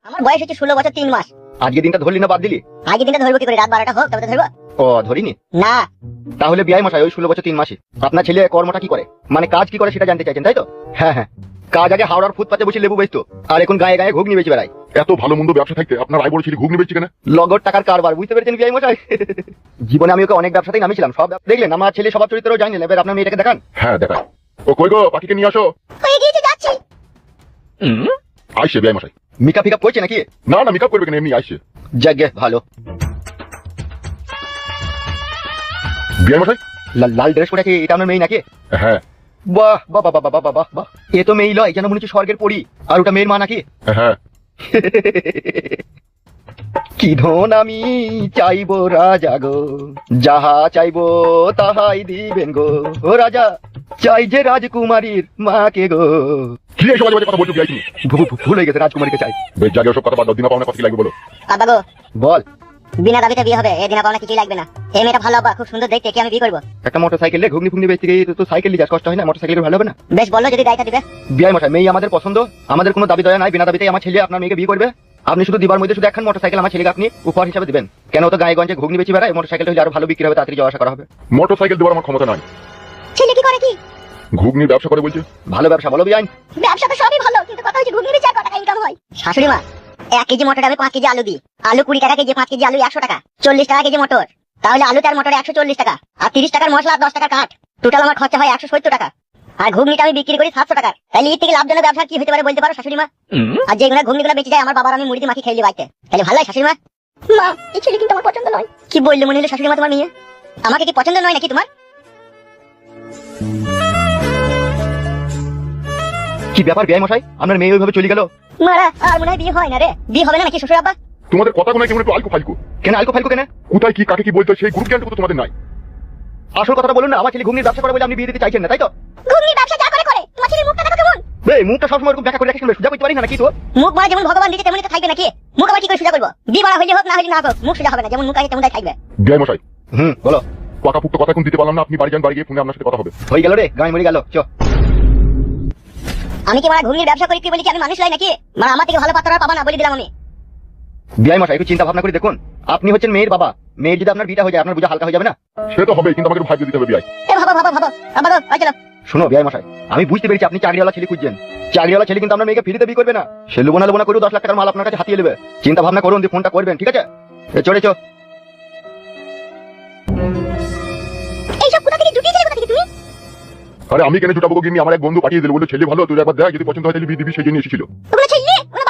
আমার বয়স হচ্ছে 16 বছর 3 মাস। আজকে দিনটা ধরলি না বাদ দিলি? আগে দিনটা ধরবো কি করে? রাত 12টা হোক তবে তো ধরবো। ও ধরিনি না, তাহলে বিয়াই মশাই ওই 16 বছর 3 মাসে আপনার ছেলে কর্মটা কি করে, মানে কাজ কি করে সেটা জানতে চাইছেন তাই তো? হ্যাঁ হ্যাঁ, কাজ আগে হাওড়ার ফুটপাতে বসে লেবু বেচতো, আর এখন গায়ে গায়ে ঘুগনি বেচে বেড়ায়। এত ভালো মন্দ ব্যবসা থাকতে আপনার আয় বড় ছেলে ঘুগনি বেচছে কেন? লগর টাকার কারবার, বুঝতে পেরেছেন বিয়াই মশাই? জীবনে আমি ওকে অনেক ব্যবসাতেই নামিয়েছিলাম, সব দেখলেন। আমার ছেলে স্বভাব চরিত্রও জানলেন, এবার আপনার মেয়েটাকে দেখান। হ্যাঁ দেখায়। ও কই গো, পাখিকে নিয়ে আসো। হয়ে গিয়েছে, যাচ্ছি। আইসে বিয়াই মশাই। মিকা ফিকা পড়ছে নাকি? না না, মেকআপ করবে কেন, এমনি আইসে। যাগে ভালো। বিয়াই মশাই। লাল ড্রেস পরে আছে, এটা আপনার মেয়ে নাকি? হ্যাঁ বাহ বাহ বাহ বাহ বাহ বাহ বাহ, এ তো মেয়ে লয়, যেন মনে হচ্ছে স্বর্গের পরী। আর ওটা মেয়ের মা নাকি? হ্যাঁ। কি ধন আমি চাইবো রাজা গো, যাহা চাইবো তাহাই দিবেন গো। ও রাজা চাই যে রাজকুমারীর মাকে গো। কি এসব বাজে বাজে কথা বলছো বিয়াই তুমি? ভুল হয়ে গেছে, রাজকুমারীকে চাই। বেশ জাগে ওসব কথা বাদ দাও, দিনা পাওনা কথা কি লাগবে বলো। বাবা গো, বল। বিনা দাবিতে বিয়ে হবে, এই দিনা পাওনা কিছুই লাগবে না। এই মেয়েটা ভালো বাবা, খুব সুন্দর দেখতে, কি আমি বিয়ে করবো? একটা মোটর সাইকেল ঘুগনি ফুগনি বেচতে গিয়ে তো সাইকেল নিয়ে যাস, কষ্ট হয় না? মোটর সাইকেল ভালো হবে না? বেশ, বললো যদি দায়িত্ব দিবে। বিয়াই মশাই, মেয়ে আমাদের পছন্দ, আমাদের কোনো দাবি দয়া নাই। বিনা দাবিতেই আমার ছেলে আপনার মেয়েকে বিয়ে করবে। আপনি শুধু দিবার মধ্যে শুধু একখান মোটর সাইকেল আমার ছেলেকে আপনি উপহার হিসাবে দিবেন। কেন তো গায়েগঞ্জে ঘুগনি বেচি বেড়ায়, মোটর সাইকেল হলে আরো ভালো বিক্রি হবে, তাড়াতাড়ি যাওয়া আসা করা হবে। মোটর সাইকেল দেওয়ার আমার ক্ষমতা নাই। ছেলে কি করে কি? ঘুগনির ব্যবসা করে বলছে। ভালো ব্যবসা বলো বিয়াই। ব্যবসা তো সবই ভালো, কিন্তু কথা হচ্ছে ঘুগনি বেচে কত টাকা ইনকাম হয়? শাশুড়ি মা, 1 কেজি মটর আমি 5 কেজি আলু দিই। আলু 20 টাকা কেজি, 5 কেজি আলু 100 টাকা, 40 টাকা কেজি মটর। তাহলে আলু আর মটরে 140 টাকা, আর 30 টাকার মশলা আর 10 টাকার কাঠ, টোটাল আমার খরচা হয় 170 টাকা। আর ঘুগনিটা আমি বিক্রি করি 700 টাকা। তাহলে এর থেকে লাভজনক ব্যবসা কি হতে পারে বলতে পারো শাশুড়ি মা? আর যেগুলো ঘুগনিগুলো বেঁচে যায় আমার বাবার, আমি মুড়ি দিয়ে মাখি খেয়ে বাড়িতে, তাহলে ভালো হয় শাশুড়ি মা? মা, এই ছেলে কিন্তু আমার পছন্দ নয়। কি বললে মনে হলো শাশুড়ি মা তোমার মেয়ে? আমাকে কি পছন্দ নয় নাকি তোমার? কি ব্যাপার বিয়াই মশাই, আপনার মেয়ে ওইভাবে চলে গেল? মারা, আর মনে হয় বিয়ে হয় না রে। বিয়ে হবে না নাকি শ্বশুর আব্বা? তোমাদের কথা কোনো কেমন একটু আলকো ফালকো। কেন আলকো ফালকো কেন? কোথায় কি কাকে কি বলতে হয় সেই গ্রুপ জ্ঞানটুকু তো তোমাদের নাই। আসল কথাটা বলুন না। আমার ছেলে ঘুগনির ব্যবসা করে বলে আপনি বিয়ে দিতে চাইছেন না, তাই তো? ঘুগনি ব্যবসা যা করে করে, তোমার ছেলের মুখটা দেখো কেমন। এই মুখটা সবসময় এরকম দেখা করে রাখিস, সোজা করতে পারি না নাকি তো? মুখ মারা যেমন ভগবান দিতে তেমনই তো থাকবে নাকি? মুখ আবার কি করে সোজা করবো? বিয়ে মারা হইলে হোক, না হইলে না হোক, মুখ সোজা হবে না। যেমন মুখ আছে তেমনটাই থাকবে। বিয়াই মশাই। বলো। পাকা পুক্ত কথা এখন দিতে পারলাম না, আপনি বাড়ি যান, বাড়ি গিয়ে ফোনে আপনার সাথে কথা হবে। হয়ে গেল রে, গায়ে মরে গেল। চ। আমি কি মারা ঘুগনির ব্যবসা করি কি বলি কি আমি মানুষ লাই নাকি? মারা আমার থেকে ভালো পাত্র আর পাবা না, বলে দিলাম আমি। বিয়াই মশাই একটু চিন্তা ভাবনা করে দেখুন, আপনি হচ্ছেন মেয়ের বাবা। মেয়ের যদি আপনার বিটা হয়ে যায়, আপনার বোঝা হালকা হয়ে যাবে না? সে তো হবে, কিন্তু আমাকে ভাগ্য দিতে হবে বিয়াই। এ ভাবা ভাবা ভাবা, আবার আয় চলো। শোনো বিয়াই মশাই, আমি বুঝতে পেরেছি আপনি চাকরিওয়ালা ছেলে খুঁজছেন। চাকরিওয়ালা ছেলে কিন্তু আপনার মেয়েকে ফ্রিতে বিয়ে করবে না। সে লোবনা করে 10 লাখ টাকার মাল আপনার কাছে হাতিয়ে নেবে। চিন্তা ভাবনা করুন, দিয়ে ফোনটা করবেন, ঠিক আছে? চলে চো। এইসব কোথা থেকে জুটিয়েছিলে, কোথা থেকে তুমি? আরে আমি কেন জুটাবো গিয়ে, আমার এক বন্ধু পাঠিয়ে দিল, বললো ছেলে ভালো, তুই একবার দেখ, যদি পছন্দ হয় তাহলে বিয়ে দিবি, সেই জন্য এসেছিল। তোমরা ছেলে, ওরা